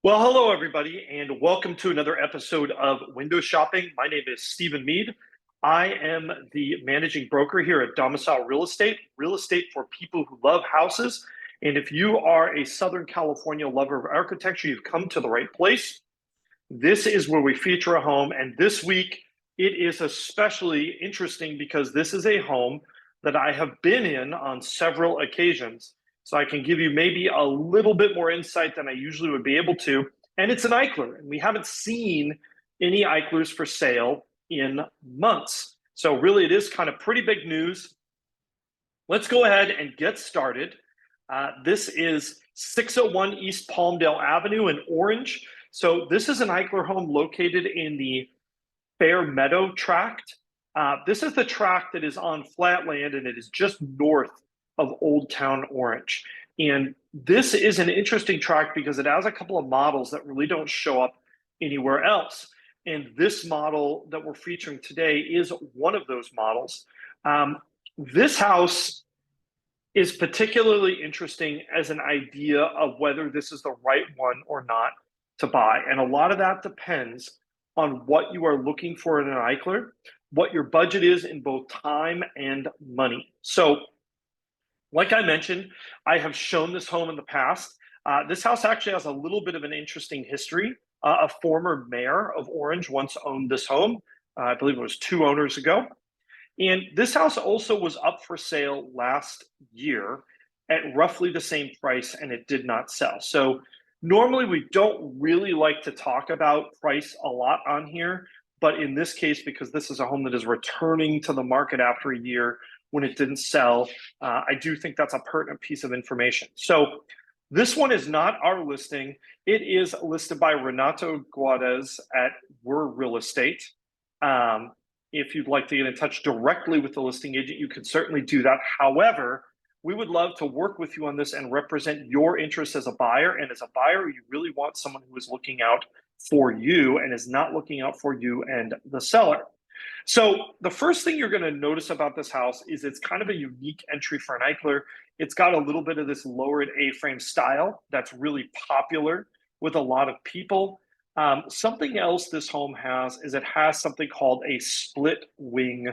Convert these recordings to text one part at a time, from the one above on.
Well, hello, everybody, and welcome to another episode of Window Shopping. My name is Stephen Meade. I am the managing broker here at Domicile real estate for people who love houses. And if you are a Southern California lover of architecture, you've come to the right place. This is where we feature a home, and this week it is especially interesting because this is a home that I have been in on several occasions. So I can give you maybe a little bit more insight than I usually would be able to. And it's an Eichler, and we haven't seen any Eichlers for sale in months. So really, it is kind of pretty big news. Let's go ahead and get started. This is 601 East Palmdale Avenue in Orange. So this is an Eichler home located in the Fairmeadow tract. This is the tract that is on flat land, and it is just north of Old Town Orange. And this is an interesting tract because it has a couple of models that really don't show up anywhere else. And this model that we're featuring today is one of those models. This house is particularly interesting as an idea of whether this is the right one or not to buy. And a lot of that depends on what you are looking for in an Eichler, what your budget is in both time and money. So, like I mentioned, I have shown this home in the past. This house actually has a little bit of an interesting history. A former mayor of Orange once owned this home. I believe it was 2 owners ago. And this house also was up for sale last year at roughly the same price, and it did not sell. So normally we don't really like to talk about price a lot on here, but in this case, because this is a home that is returning to the market after a year when it didn't sell, I do think that's a pertinent piece of information. So this one is not our listing. It is listed by RENATO GUADEZ at We're Real Estate. If you'd like to get in touch directly with the listing agent, you can certainly do that. However, we would love to work with you on this and represent your interests as a buyer. And as a buyer, you really want someone who is looking out for you and is not looking out for you and the seller. So the first thing you're going to notice about this house is it's kind of a unique entry for an Eichler. It's got a little bit of this lowered A-frame style that's really popular with a lot of people. Something else this home has is it has something called a split wing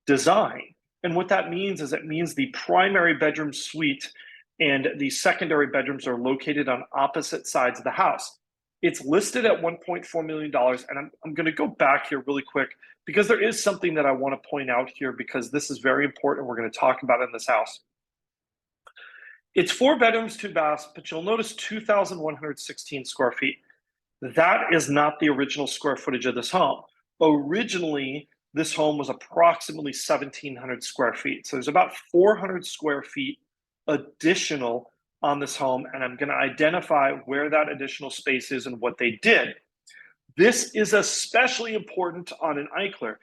design. And what that means is it means the primary bedroom suite and the secondary bedrooms are located on opposite sides of the house. It's listed at $1.4 million. And I'm going to go back here really quick because there is something that I want to point out here because this is very important. We're going to talk about in this house. It's 4 bedrooms, 2 baths, but you'll notice 2,116 square feet. That is not the original square footage of this home. Originally, this home was approximately 1,700 square feet. So there's about 400 square feet additional on this home, and I'm going to identify where that additional space is and what they did. This is especially important on an Eichler.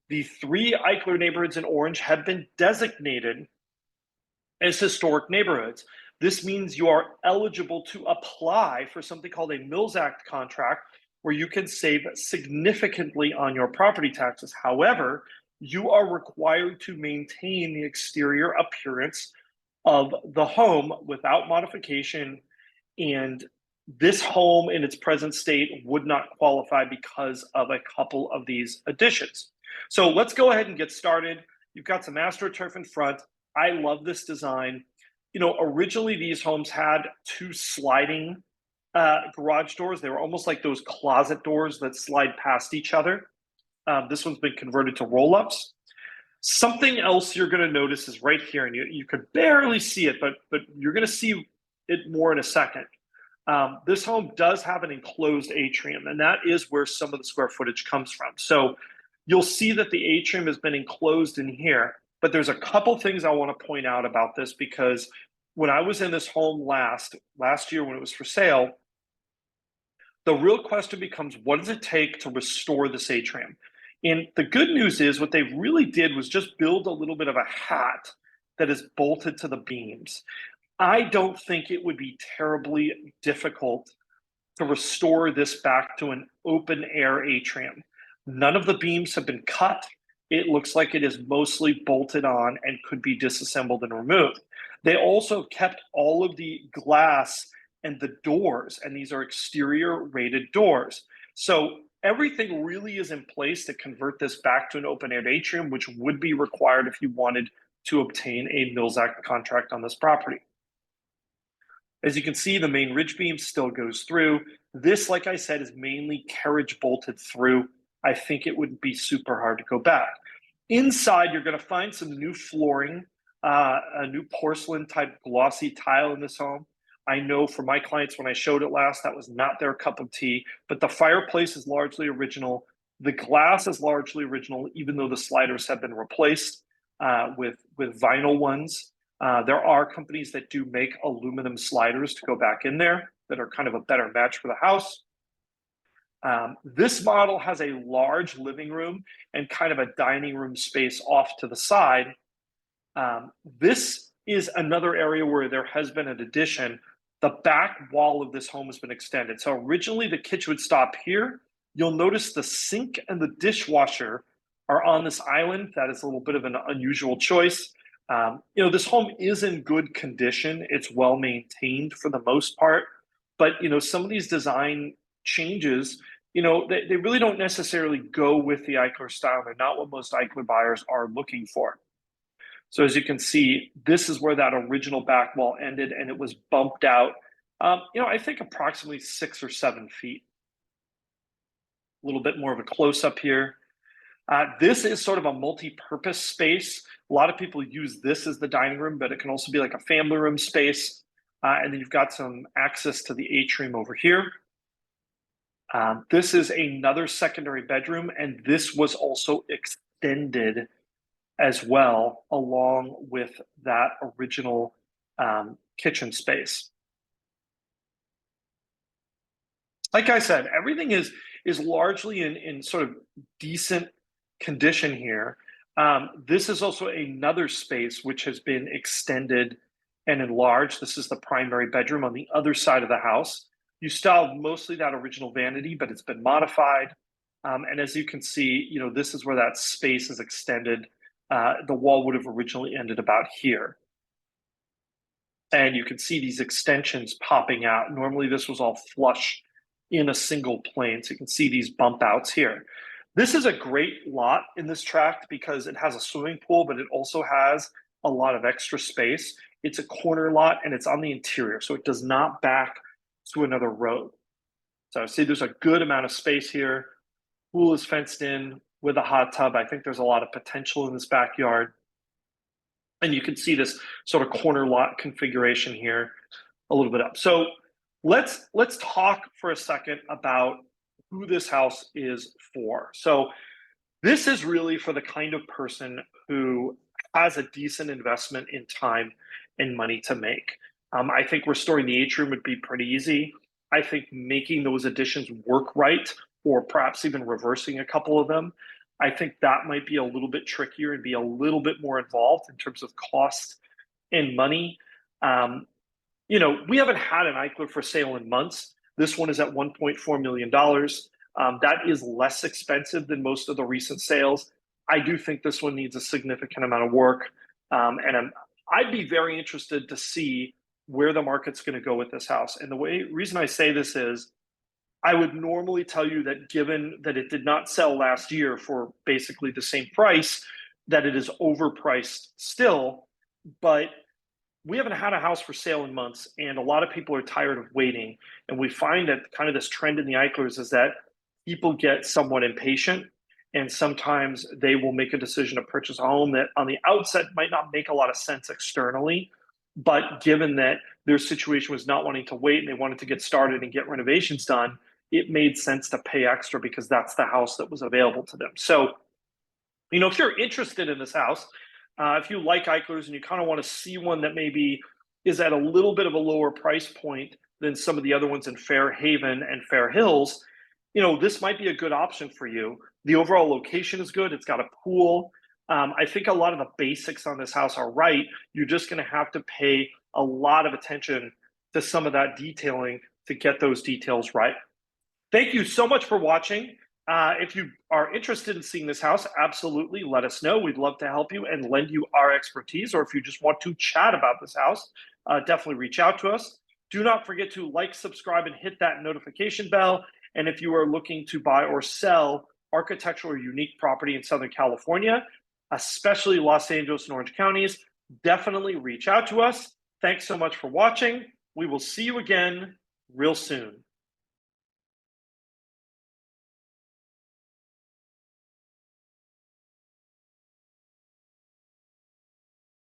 The 3 Eichler neighborhoods in Orange have been designated as historic neighborhoods. This means you are eligible to apply for something called a Mills Act contract where you can save significantly on your property taxes. However, you are required to maintain the exterior appearance of the home without modification, and this home in its present state would not qualify because of a couple of these additions. So let's go ahead and get started. You've got some AstroTurf in front. I love this design. You know, originally these homes had 2 sliding garage doors. They were almost like those closet doors that slide past each other. This one's been converted to roll-ups. Something else you're going to notice is right here, and you could barely see it, but you're going to see it more in a second. This home does have an enclosed atrium, and that is where some of the square footage comes from. So you'll see that the atrium has been enclosed in here, but there's a couple things I want to point out about this because when I was in this home last year when it was for sale, the real question becomes, what does it take to restore this atrium? And the good news is what they really did was just build a little bit of a hat that is bolted to the beams. I don't think it would be terribly difficult to restore this back to an open air atrium. None of the beams have been cut. It looks like it is mostly bolted on and could be disassembled and removed. They also kept all of the glass and the doors, and these are exterior rated doors. So everything really is in place to convert this back to an open-air atrium, which would be required if you wanted to obtain a Mills Act contract on this property. As you can see, the main ridge beam still goes through. This, like I said, is mainly carriage bolted through. I think it wouldn't be super hard to go back. Inside, you're going to find some new flooring, a new porcelain type glossy tile in this home. I know for my clients, when I showed it last, that was not their cup of tea, but the fireplace is largely original. The glass is largely original, even though the sliders have been replaced with vinyl ones. There are companies that do make aluminum sliders to go back in there that are kind of a better match for the house. This model has a large living room and kind of a dining room space off to the side. This is another area where there has been an addition. The back wall of this home has been extended. So originally the kitchen would stop here. You'll notice the sink and the dishwasher are on this island. That is a little bit of an unusual choice. This home is in good condition. It's well maintained for the most part, but some of these design changes, they really don't necessarily go with the Eichler style. They're not what most Eichler buyers are looking for. So as you can see, this is where that original back wall ended, and it was bumped out, I think approximately 6 or 7 feet. A little bit more of a close-up here. This is sort of a multi-purpose space. A lot of people use this as the dining room, but it can also be like a family room space. And then you've got some access to the atrium over here. This is another secondary bedroom, and this was also extended as well, along with that original kitchen space. Like I said, everything is largely in sort of decent condition here. This is also another space which has been extended and enlarged. This is the primary bedroom on the other side of the house. You still have mostly that original vanity, but it's been modified. And as you can see, this is where that space is extended. The wall would have originally ended about here. And you can see these extensions popping out. Normally this was all flush in a single plane. So you can see these bump outs here. This is a great lot in this tract because it has a swimming pool, but it also has a lot of extra space. It's a corner lot and it's on the interior, so it does not back to another road. So see, there's a good amount of space here. Pool is fenced in with a hot tub. I think there's a lot of potential in this backyard. And you can see this sort of corner lot configuration here a little bit up. So let's talk for a second about who this house is for. So this is really for the kind of person who has a decent investment in time and money to make. I think restoring the atrium would be pretty easy. I think making those additions work right, or perhaps even reversing a couple of them, I think that might be a little bit trickier and be a little bit more involved in terms of cost and money. We haven't had an Eichler for sale in months. This one is at $1.4 million. That is less expensive than most of the recent sales. I do think this one needs a significant amount of work. And I'd be very interested to see where the market's going to go with this house. And the reason I say this is, I would normally tell you that given that it did not sell last year for basically the same price, that it is overpriced still. But we haven't had a house for sale in months, and a lot of people are tired of waiting. And we find that kind of this trend in the Eichlers is that people get somewhat impatient, and sometimes they will make a decision to purchase a home that on the outset might not make a lot of sense externally. But given that their situation was not wanting to wait and they wanted to get started and get renovations done, it made sense to pay extra because that's the house that was available to them. So, if you're interested in this house, if you like Eichlers and you kind of want to see one that maybe is at a little bit of a lower price point than some of the other ones in Fairhaven and Fair Hills, this might be a good option for you. The overall location is good. It's got a pool. I think a lot of the basics on this house are right. You're just going to have to pay a lot of attention to some of that detailing to get those details right. Thank you so much for watching. If you are interested in seeing this house, absolutely let us know. We'd love to help you and lend you our expertise. Or if you just want to chat about this house, definitely reach out to us. Do not forget to like, subscribe, and hit that notification bell. And if you are looking to buy or sell architectural or unique property in Southern California, especially Los Angeles and Orange counties, definitely reach out to us. Thanks so much for watching. We will see you again real soon.